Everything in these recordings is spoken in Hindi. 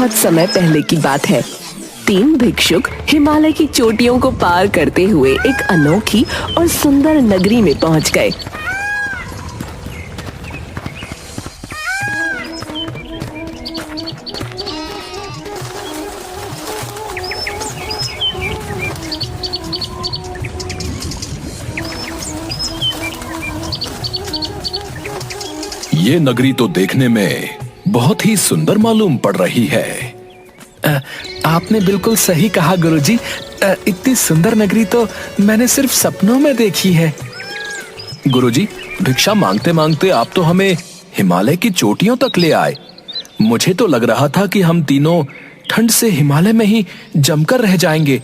बहुत समय पहले की बात है। 3 भिक्षुक हिमालय की चोटियों को पार करते हुए एक अनोखी और सुंदर नगरी में पहुंच गए। ये नगरी तो देखने में बहुत ही सुंदर मालूम पड़ रही है। आपने बिल्कुल सही कहा गुरुजी। इतनी सुंदर नगरी तो मैंने सिर्फ सपनों में देखी है। गुरुजी, भिक्षा मांगते मांगते आप तो हमें हिमालय की चोटियों तक ले आए। मुझे तो लग रहा था कि हम तीनों ठंड से हिमालय में ही जमकर रह जाएंगे।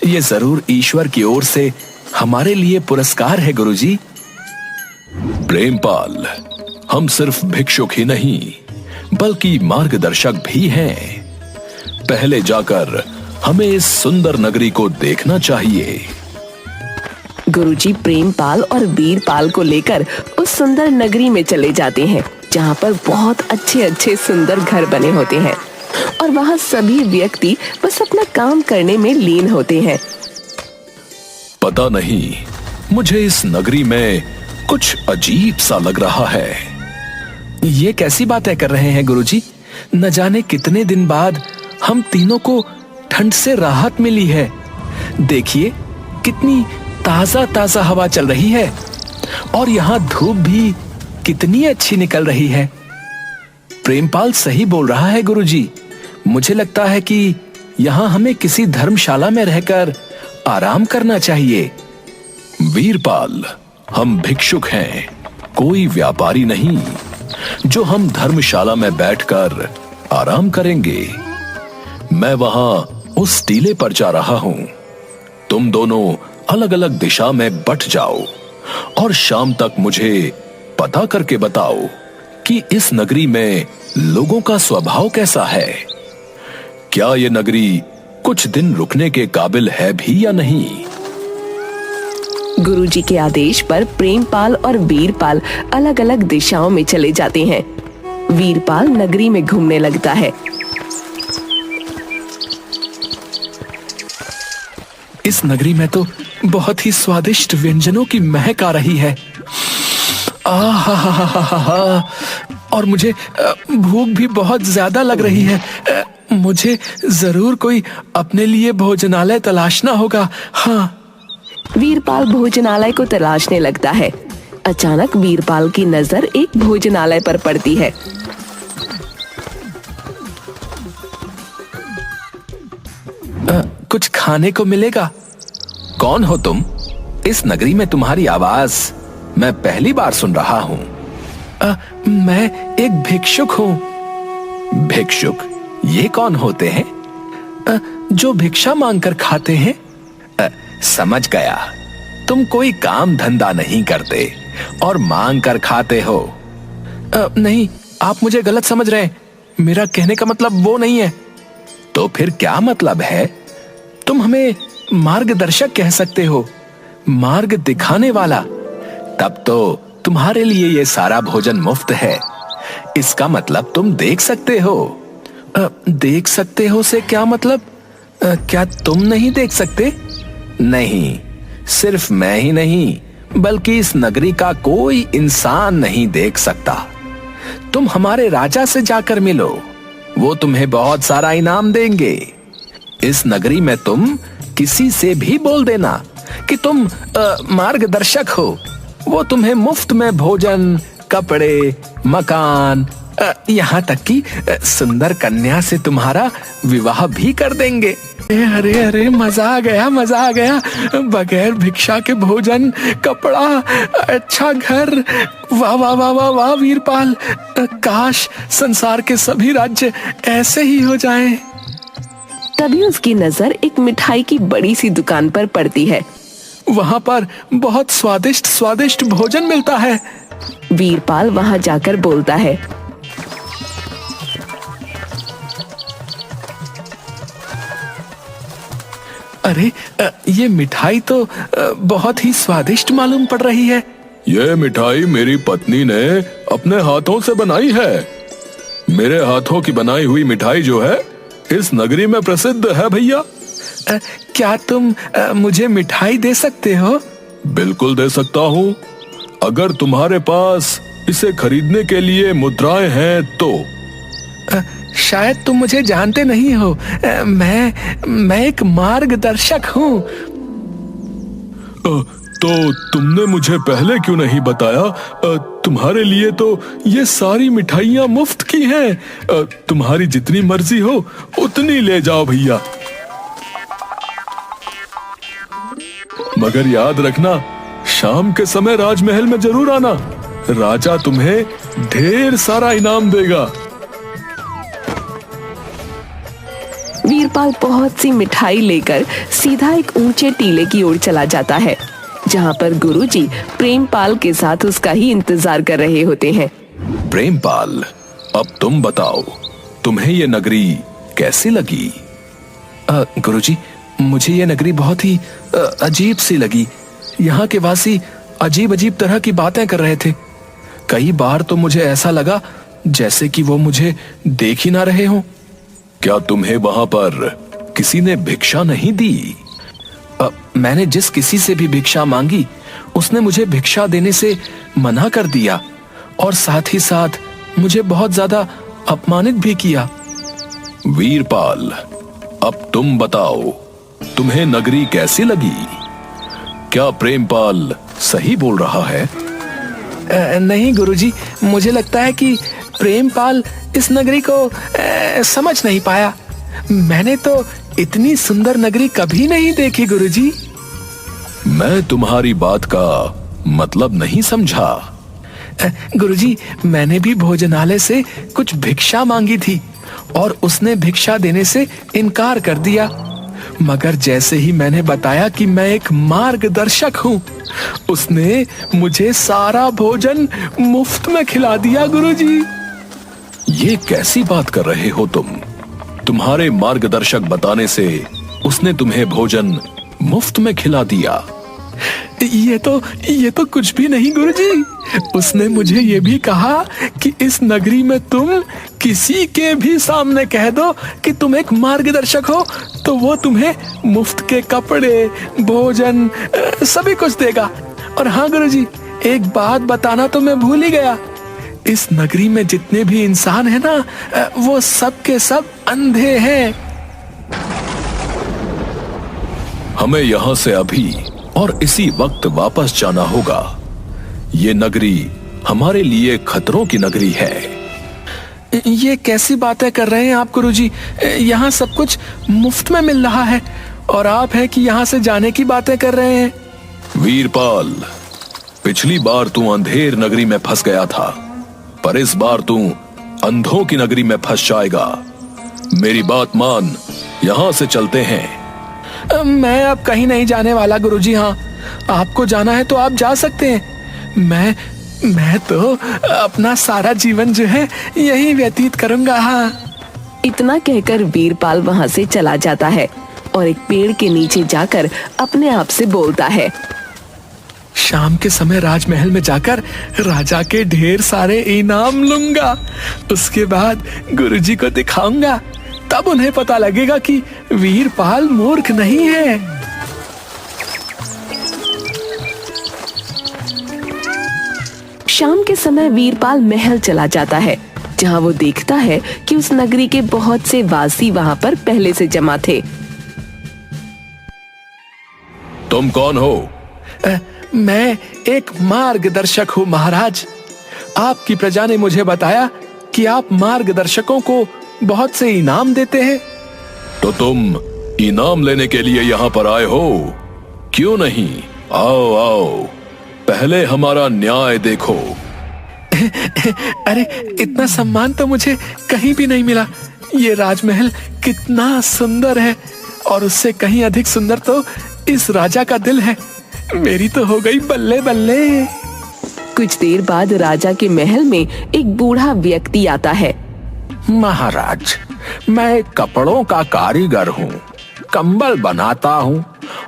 ये जरूर ईश्वर की ओर से हमारे लिए पुरस्कार है गुरुजी। प्रेमपाल, हम सिर्फ भिक्षुक ही नहीं बल्कि मार्गदर्शक भी हैं। पहले जाकर हमें इस सुंदर नगरी को देखना चाहिए। गुरुजी प्रेमपाल और वीरपाल को लेकर उस सुंदर नगरी में चले जाते हैं, जहाँ पर बहुत अच्छे अच्छे सुंदर घर बने होते हैं और वहाँ सभी व्यक्ति बस अपना काम करने में लीन होते हैं। पता नहीं, मुझे इस नगरी में कुछ अजीब सा लग रहा है। ये कैसी बातें कर रहे हैं गुरुजी? न जाने कितने दिन बाद हम तीनों को ठंड से राहत मिली है। देखिए कितनी ताजा ताजा हवा चल रही है और यहाँ धूप भी कितनी अच्छी निकल रही है। प्रेमपाल सही बोल रहा है गुरुजी। मुझे लगता है कि यहाँ हमें किसी धर्मशाला में रहकर आराम करना चाहिए। वीरपाल, हम भिक्षुक हैं, कोई व्यापारी नहीं जो हम धर्मशाला में बैठकर आराम करेंगे। मैं वहां उस टीले पर जा रहा हूं। तुम दोनों अलग अलग दिशा में बट जाओ और शाम तक मुझे पता करके बताओ कि इस नगरी में लोगों का स्वभाव कैसा है। क्या ये नगरी कुछ दिन रुकने के काबिल है भी या नहीं। गुरुजी के आदेश पर प्रेमपाल और वीरपाल अलग अलग दिशाओं में चले जाते हैं। वीरपाल नगरी में घूमने लगता है। इस नगरी में तो बहुत ही स्वादिष्ट व्यंजनों की महक आ रही है। और मुझे भूख भी बहुत ज्यादा लग रही है। मुझे जरूर कोई अपने लिए भोजनालय तलाशना होगा। हाँ। वीरपाल भोजनालय को तलाशने लगता है। अचानक वीरपाल की नजर एक भोजनालय पर पड़ती है। कुछ खाने को मिलेगा? कौन हो तुम? इस नगरी में तुम्हारी आवाज मैं पहली बार सुन रहा हूँ। मैं एक भिक्षुक हूँ। भिक्षुक? ये कौन होते हैं? जो भिक्षा मांगकर खाते हैं। समझ गया, तुम कोई काम धंधा नहीं करते और मांग कर खाते हो। नहीं, आप मुझे गलत समझ रहे हैं। मेरा कहने का मतलब वो नहीं है। तो फिर क्या मतलब है? तुम हमें मार्गदर्शक कह सकते हो, मार्ग दिखाने वाला। तब तो तुम्हारे लिए ये सारा भोजन मुफ्त है। इसका मतलब तुम देख सकते हो। देख सकते हो से क्या मतलब? क्या तुम नहीं देख सकते? नहीं, सिर्फ मैं ही नहीं बल्कि इस नगरी का कोई इंसान नहीं देख सकता। तुम हमारे राजा से जाकर मिलो, वो तुम्हें बहुत सारा इनाम देंगे। इस नगरी में तुम किसी से भी बोल देना कि तुम मार्गदर्शक हो। वो तुम्हें मुफ्त में भोजन, कपड़े, मकान, यहाँ तक कि सुंदर कन्या से तुम्हारा विवाह भी कर देंगे। अरे अरे, मजा आ गया, मजा आ गया। बगैर भिक्षा के भोजन, कपड़ा, अच्छा घर। वाह वाह वाह वाह वाह वीरपाल, काश संसार के सभी राज्य ऐसे ही हो जाएं। तभी उसकी नजर एक मिठाई की बड़ी सी दुकान पर पड़ती है। वहाँ पर बहुत स्वादिष्ट स्वादिष्ट भोजन मिलता है। वीरपाल वहाँ जाकर बोलता है, अरे ये मिठाई तो बहुत ही स्वादिष्ट मालूम पड़ रही है। ये मिठाई मेरी पत्नी ने अपने हाथों से बनाई है। मेरे हाथों की बनाई हुई मिठाई जो है इस नगरी में प्रसिद्ध है भैया। क्या तुम मुझे मिठाई दे सकते हो? बिल्कुल दे सकता हूँ, अगर तुम्हारे पास इसे खरीदने के लिए मुद्राएं हैं तो। शायद तुम मुझे जानते नहीं हो। मैं एक मार्गदर्शक हूँ। तो तुमने मुझे पहले क्यों नहीं बताया? तुम्हारे लिए तो ये सारी मिठाइयाँ मुफ्त की हैं। तुम्हारी जितनी मर्जी हो उतनी ले जाओ भैया, मगर याद रखना शाम के समय राजमहल में जरूर आना, राजा तुम्हें ढेर सारा इनाम देगा। वीरपाल बहुत सी मिठाई लेकर सीधा एक ऊंचे टीले की ओर चला जाता है, जहाँ पर गुरुजी प्रेमपाल के साथ उसका ही इंतजार कर रहे होते हैं। प्रेमपाल, अब तुम बताओ, तुम्हें ये नगरी कैसी लगी? गुरुजी, मुझे ये नगरी बहुत ही अजीब सी लगी। यहाँ के वासी अजीब अजीब तरह की बातें कर रहे थे। कई बार तो मुझे ऐसा लगा जैसे कि वो मुझे देख ही ना रहे हों। क्या तुम्हें वहां पर किसी ने भिक्षा नहीं दी? मैंने जिस किसी से भी भिक्षा मांगी उसने मुझे भिक्षा देने से मना कर दिया और साथ ही साथ मुझे बहुत ज्यादा अपमानित भी किया। वीरपाल, अब तुम बताओ, तुम्हें नगरी कैसी लगी? क्या प्रेमपाल सही बोल रहा है? नहीं गुरुजी, मुझे लगता है कि प्रेमपाल इस नगरी को समझ नहीं पाया। मैंने तो इतनी सुंदर नगरी कभी नहीं देखी गुरुजी। मैं तुम्हारी बात का मतलब नहीं समझा। गुरुजी, मैंने भी भोजनालय से कुछ भिक्षा मांगी थी और उसने भिक्षा देने से इनकार कर दिया, मगर जैसे ही मैंने बताया कि मैं एक मार्गदर्शक हूँ, उसने मुझे सारा भोजन मुफ्त में खिला दिया गुरुजी। ये कैसी बात कर रहे हो तुम? तुम्हारे मार्गदर्शक बताने से उसने तुम्हें भोजन मुफ्त में खिला दिया? ये तो कुछ भी नहीं गुरुजी। उसने मुझे ये भी कहा कि इस नगरी में तुम किसी के भी सामने कह दो कि तुम एक मार्गदर्शक हो तो वो तुम्हें मुफ्त के कपड़े, भोजन, सभी कुछ देगा। और हाँ गुरुजी, एक बात बताना तो मैं भूल ही गया। इस नगरी में जितने भी इंसान हैं ना, वो सब के सब अंधे हैं। हमें यहाँ से अभी और इसी वक्त वापस जाना होगा। ये नगरी हमारे लिए खतरों की नगरी है। ये कैसी बातें कर रहे हैं आप गुरुजी? यहाँ सब कुछ मुफ्त में मिल रहा है और आप हैं कि यहाँ से जाने की बातें कर रहे हैं। वीरपाल, पिछली बार तू अंधेर नगरी में फंस गया था, पर इस बार तू अंधों की नगरी में फंस जाएगा। मेरी बात मान, यहाँ से चलते हैं। मैं अब कहीं नहीं जाने वाला गुरुजी। हाँ, आपको जाना है तो आप जा सकते हैं। मैं तो अपना सारा जीवन जो है यही व्यतीत करूंगा। हाँ। इतना कहकर वीरपाल वहाँ से चला जाता है और एक पेड़ के नीचे जाकर अपने आप से बोलता है, शाम के समय राजमहल में जाकर राजा के ढेर सारे इनाम लूंगा। उसके बाद गुरुजी को दिखाऊंगा, तब उन्हें पता लगेगा कि वीरपाल मूर्ख नहीं है। शाम के समय वीरपाल महल चला जाता है, जहाँ वो देखता है कि उस नगरी के बहुत से वासी वहाँ पर पहले से जमा थे। तुम कौन हो? मैं एक मार्गदर्शक हूँ महाराज। आपकी प्रजा ने मुझे बताया कि आप मार्गदर्शकों को बहुत से इनाम देते हैं। तो तुम इनाम लेने के लिए यहाँ पर आए हो? क्यों नहीं, आओ आओ, पहले हमारा न्याय देखो। अरे, इतना सम्मान तो मुझे कहीं भी नहीं मिला। ये राजमहल कितना सुंदर है और उससे कहीं अधिक सुंदर तो इस राजा का दिल है। मेरी तो हो गई बल्ले बल्ले। कुछ देर बाद राजा के महल में एक बूढ़ा व्यक्ति आता है। महाराज, मैं कपड़ों का कारीगर हूँ, कंबल बनाता हूँ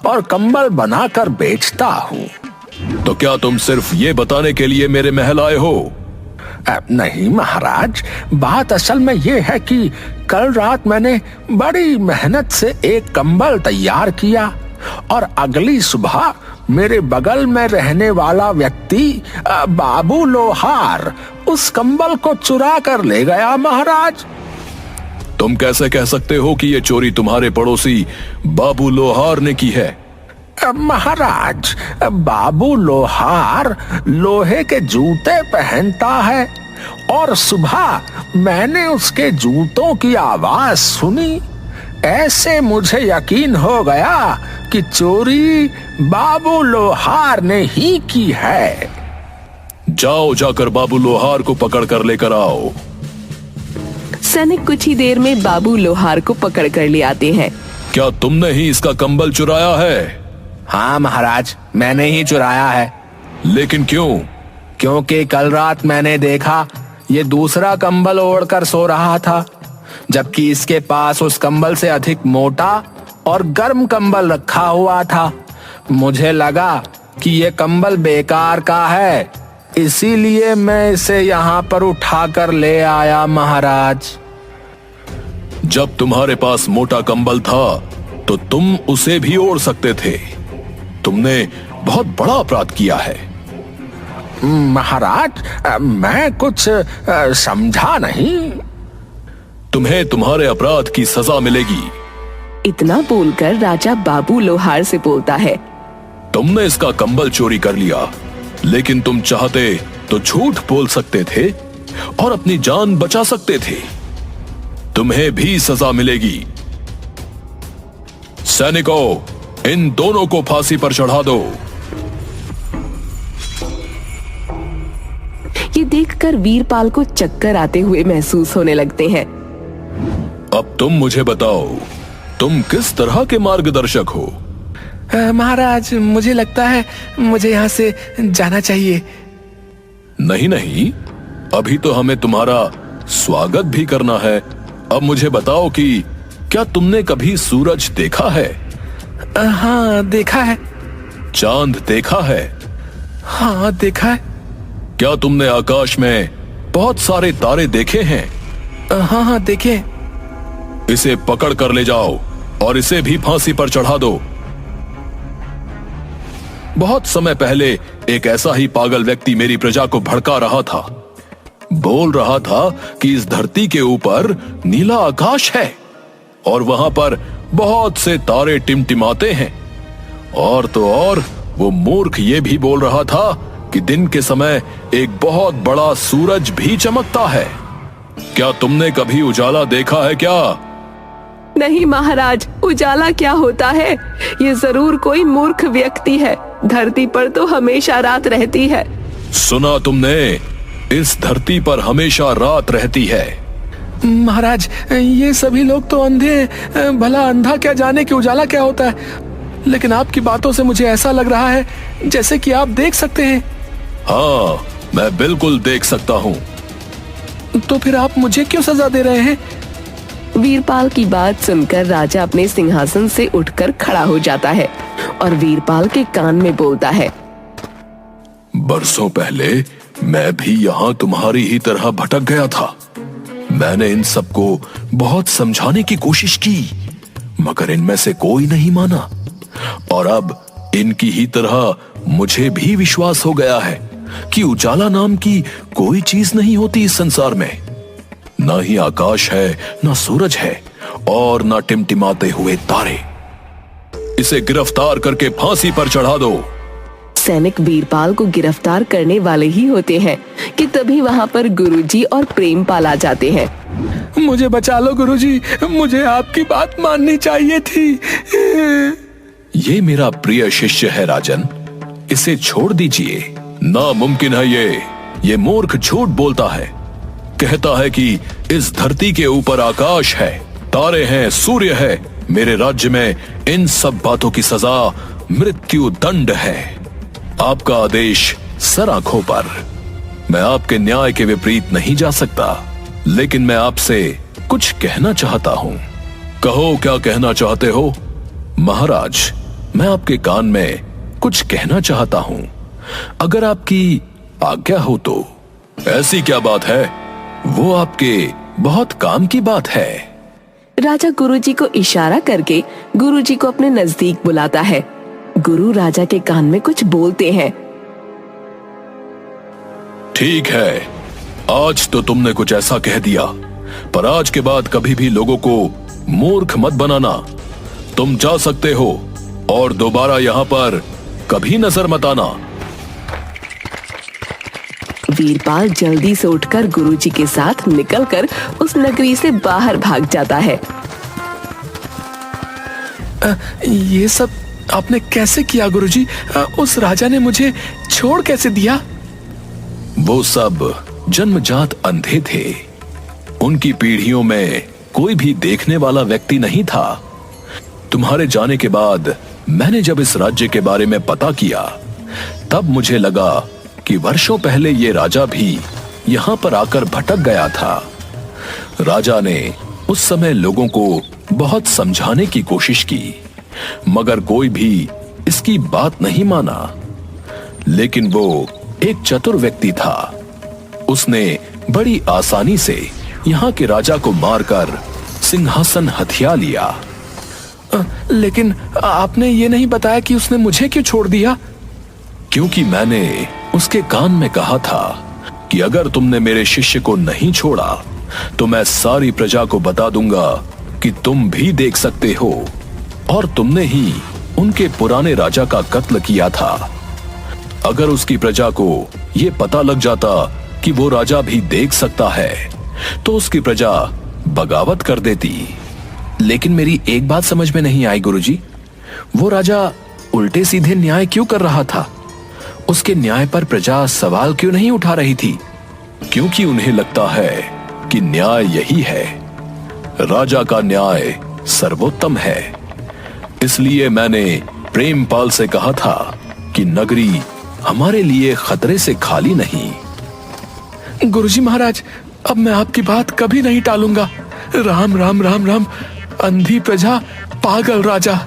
और कंबल बनाकर बेचता हूँ। तो क्या तुम सिर्फ ये बताने के लिए मेरे महल आए हो? नहीं महाराज, बात असल में ये है कि कल रात मैंने बड़ी मेहनत से एक कंबल तैयार किया और अगली सुबह मेरे बगल में रहने वाला व्यक्ति बाबू लोहार उस कंबल को चुरा कर ले गया महाराज। तुम कैसे कह सकते हो कि ये चोरी तुम्हारे पड़ोसी बाबू लोहार ने की है? महाराज, बाबू लोहार लोहे के जूते पहनता है और सुबह मैंने उसके जूतों की आवाज सुनी। ऐसे मुझे यकीन हो गया कि चोरी बाबू लोहार ने ही की है। जाओ, जाकर बाबू लोहार को पकड़ कर लेकर आओ। सैनिक कुछ ही देर में बाबू लोहार को पकड़ कर ले आते हैं। क्या तुमने ही इसका कंबल चुराया है? हाँ महाराज, मैंने ही चुराया है। लेकिन क्यों? क्योंकि कल रात मैंने देखा ये दूसरा कंबल ओढ़कर सो रहा था, जबकि इसके पास उस कंबल से अधिक मोटा और गर्म कंबल रखा हुआ था। मुझे लगा कि ये कंबल बेकार का है, इसीलिए मैं इसे यहाँ पर उठाकर ले आया महाराज। जब तुम्हारे पास मोटा कंबल था तो तुम उसे भी ओढ़ सकते थे। तुमने बहुत बड़ा अपराध किया है। महाराज, मैं कुछ समझा नहीं। तुम्हें तुम्हारे अपराध की सजा मिलेगी। इतना बोलकर राजा बाबू लोहार से बोलता है, तुमने इसका कंबल चोरी कर लिया, लेकिन तुम चाहते तो झूठ बोल सकते थे और अपनी जान बचा सकते थे। तुम्हें भी सजा मिलेगी। सैनिकों, इन दोनों को फांसी पर चढ़ा दो। ये देखकर वीरपाल को चक्कर आते हुए महसूस होने लगते हैं। अब तुम मुझे बताओ, तुम किस तरह के मार्गदर्शक हो? महाराज, मुझे लगता है मुझे यहाँ से जाना चाहिए। नहीं नहीं, अभी तो हमें तुम्हारा स्वागत भी करना है। अब मुझे बताओ कि क्या तुमने कभी सूरज देखा है? हाँ, देखा है। चांद देखा है? हाँ, देखा है। क्या तुमने आकाश में बहुत सारे तारे देखे हैं? हाँ हाँ, देखे। इसे पकड़ कर ले जाओ और इसे भी फांसी पर चढ़ा दो। बहुत समय पहले एक ऐसा ही पागल व्यक्ति मेरी प्रजा को भड़का रहा था। बोल रहा था कि इस धरती के ऊपर नीला आकाश है और वहां पर बहुत से तारे टिमटिमाते हैं। और तो और वो मूर्ख ये भी बोल रहा था कि दिन के समय एक बहुत बड़ा सूरज भी चमकता है। क्या तुमने कभी उजाला देखा है क्या? नहीं महाराज, उजाला क्या होता है? ये जरूर कोई मूर्ख व्यक्ति है। धरती पर तो हमेशा रात रहती है। सुना तुमने? इस धरती पर हमेशा रात रहती है। महाराज, ये सभी लोग तो अंधे हैं। भला अंधा क्या जाने कि उजाला क्या होता है। लेकिन आपकी बातों से मुझे ऐसा लग रहा है जैसे कि आप देख सकते हैं। हाँ, मैं बिल्कुल देख सकता हूँ। तो फिर आप मुझे क्यों सजा दे रहे हैं? वीरपाल की बात सुनकर राजा अपने सिंहासन से उठकर खड़ा हो जाता है और वीरपाल के कान में बोलता है, बरसों पहले मैं भी यहाँ तुम्हारी ही तरह भटक गया था। मैंने इन सबको बहुत समझाने की कोशिश की, मगर इनमें से कोई नहीं माना। और अब इनकी ही तरह मुझे भी विश्वास हो गया है कि उजाला नाम की कोई चीज नहीं होती इस संसार में। ना ही आकाश है, ना सूरज है और ना टिमटिमाते हुए तारे। इसे गिरफ्तार करके फांसी पर चढ़ा दो। सैनिक वीरपाल को गिरफ्तार करने वाले ही होते हैं कि तभी वहाँ पर गुरुजी और प्रेमपाल आ जाते हैं। मुझे बचा लो गुरुजी, मुझे आपकी बात माननी चाहिए थी। ये मेरा प्रिय शिष्य है राजन, इसे छोड़ दीजिए। नामुमकिन है ये मूर्ख झूठ बोलता है। कहता है कि इस धरती के ऊपर आकाश है, तारे हैं, सूर्य है। मेरे राज्य में इन सब बातों की सजा मृत्यु दंड है। आपका आदेश सर आंखों पर। मैं आपके न्याय के विपरीत नहीं जा सकता, लेकिन मैं आपसे कुछ कहना चाहता हूँ। कहो, क्या कहना चाहते हो? महाराज, मैं आपके कान में कुछ कहना चाहता हूँ, अगर आपकी आज्ञा हो तो। ऐसी क्या बात है? वो आपके बहुत काम की बात है। राजा गुरुजी को इशारा करके गुरुजी को अपने नजदीक बुलाता है। गुरु राजा के कान में कुछ बोलते हैं। ठीक है, आज तो तुमने कुछ ऐसा कह दिया, पर आज के बाद कभी भी लोगों को मूर्ख मत बनाना। तुम जा सकते हो और दोबारा यहाँ पर कभी नजर मत आना। वीरपाल जल्दी से उठकर गुरुजी के साथ निकलकर उस नगरी से बाहर भाग जाता है। ये सब आपने कैसे किया गुरुजी? उस राजा ने मुझे छोड़ कैसे दिया? वो सब जन्मजात अंधे थे। उनकी पीढ़ियों में कोई भी देखने वाला व्यक्ति नहीं था। तुम्हारे जाने के बाद मैंने जब इस राज्य के बारे में पता किया, तब मुझे लगा कि वर्षों पहले ये राजा भी यहाँ पर आकर भटक गया था। राजा ने उस समय लोगों को बहुत समझाने की कोशिश की, मगर कोई भी इसकी बात नहीं माना। लेकिन वो एक चतुर व्यक्ति था। उसने बड़ी आसानी से यहाँ के राजा को मारकर सिंहासन हथिया लिया। लेकिन आपने ये नहीं बताया कि उसने मुझे क्यों छोड़ दिया? क्योंकि मैंने उसके कान में कहा था कि अगर तुमने मेरे शिष्य को नहीं छोड़ा तो मैं सारी प्रजा को बता दूंगा कि तुम भी देख सकते हो और तुमने ही उनके पुराने राजा का कत्ल किया था। अगर उसकी प्रजा को यह पता लग जाता कि वो राजा भी देख सकता है तो उसकी प्रजा बगावत कर देती। लेकिन मेरी एक बात समझ में नहीं आई गुरुजी, वो राजा उल्टे सीधे न्याय क्यों कर रहा था? उसके न्याय पर प्रजा सवाल क्यों नहीं उठा रही थी? क्योंकि उन्हें लगता है कि न्याय यही है, राजा का न्याय सर्वोत्तम है। इसलिए मैंने प्रेमपाल से कहा था कि नगरी हमारे लिए खतरे से खाली नहीं। गुरुजी महाराज, अब मैं आपकी बात कभी नहीं टालूंगा। राम राम राम राम। अंधी प्रजा, पागल राजा।